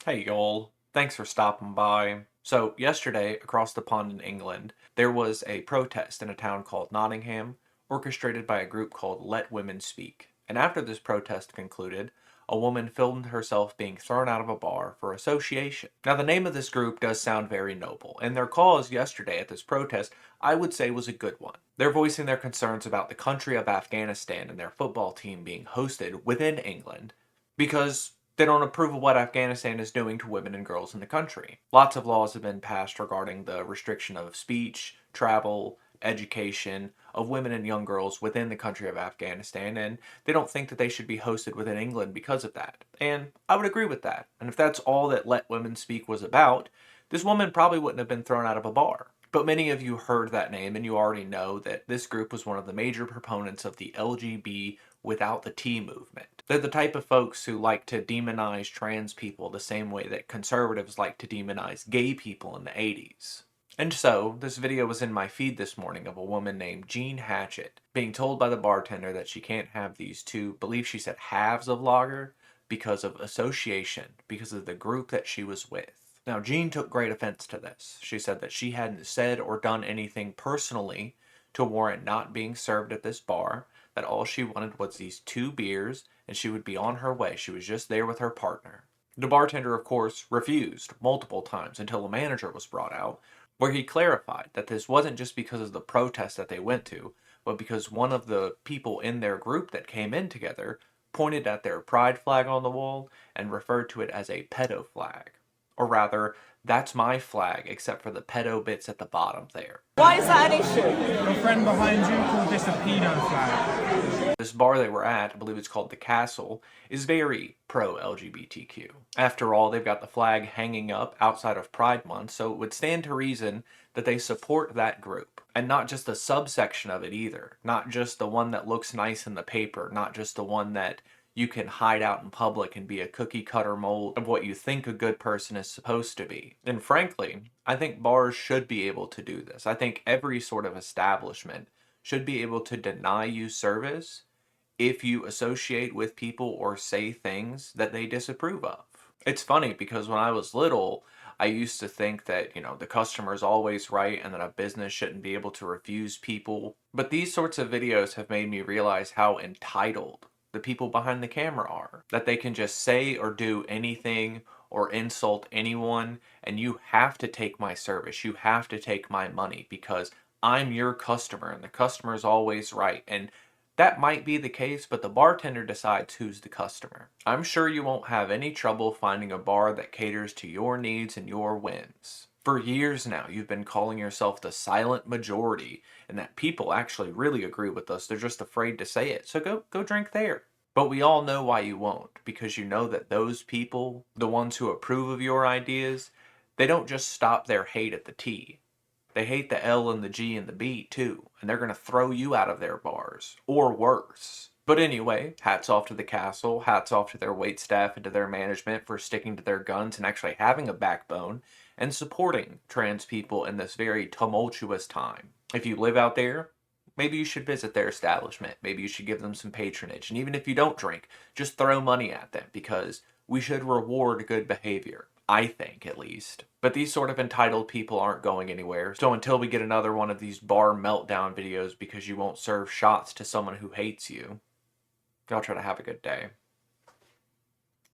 Hey y'all, thanks for stopping by. So, yesterday, across the pond in England, there was a protest in a town called Nottingham, orchestrated by a group called Let Women Speak. And after this protest concluded, a woman filmed herself being thrown out of a bar for association. Now, the name of this group does sound very noble, and their cause yesterday at this protest, I would say, was a good one. They're voicing their concerns about the country of Afghanistan and their football team being hosted within England because they don't approve of what Afghanistan is doing to women and girls in the country. Lots of laws have been passed regarding the restriction of speech, travel, education of women and young girls within the country of Afghanistan, and they don't think that they should be hosted within England because of that. And I would agree with that. And if that's all that Let Women Speak was about, this woman probably wouldn't have been thrown out of a bar. But many of you heard that name and you already know that this group was one of the major proponents of the LGB without the T movement. They're the type of folks who like to demonize trans people the same way that conservatives like to demonize gay people in the 80s. And so, this video was in my feed this morning of a woman named Jean Hatchett being told by the bartender that she can't have these two, believe she said halves of lager, because of association, because of the group that she was with. Now, Jean took great offense to this. She said that she hadn't said or done anything personally to warrant not being served at this bar, that all she wanted was these two beers and she would be on her way. She was just there with her partner. The bartender, of course, refused multiple times until a manager was brought out, where he clarified that this wasn't just because of the protest that they went to, but because one of the people in their group that came in together pointed at their pride flag on the wall and referred to it as a pedo flag. Or rather, that's my flag, except for the pedo bits at the bottom there. Why is that an issue? Your friend behind you called this a pedo flag. This bar they were at, I believe it's called the Castle, is very pro-LGBTQ. After all, they've got the flag hanging up outside of Pride Month, so it would stand to reason that they support that group. And not just a subsection of it either. Not just the one that looks nice in the paper, not just the one that you can hide out in public and be a cookie cutter mold of what you think a good person is supposed to be. And frankly, I think bars should be able to do this. I think every sort of establishment should be able to deny you service if you associate with people or say things that they disapprove of. It's funny because when I was little, I used to think that, the customer's always right and that a business shouldn't be able to refuse people. But these sorts of videos have made me realize how entitled the people behind the camera are. That they can just say or do anything or insult anyone, and you have to take my service. You have to take my money because I'm your customer and the customer's always right. And that might be the case, but the bartender decides who's the customer. I'm sure you won't have any trouble finding a bar that caters to your needs and your whims. For years now, you've been calling yourself the silent majority, and that people actually really agree with us. They're just afraid to say it. So go drink there. But we all know why you won't, because you know that those people, the ones who approve of your ideas, they don't just stop their hate at the T. They hate the L and the G and the B too, and they're going to throw you out of their bars, or worse. But anyway, hats off to the Castle, hats off to their waitstaff and to their management for sticking to their guns and actually having a backbone and supporting trans people in this very tumultuous time. If you live out there, maybe you should visit their establishment. Maybe you should give them some patronage. And even if you don't drink, just throw money at them because we should reward good behavior. I think, at least. But these sort of entitled people aren't going anywhere. So until we get another one of these bar meltdown videos because you won't serve shots to someone who hates you, y'all try to have a good day.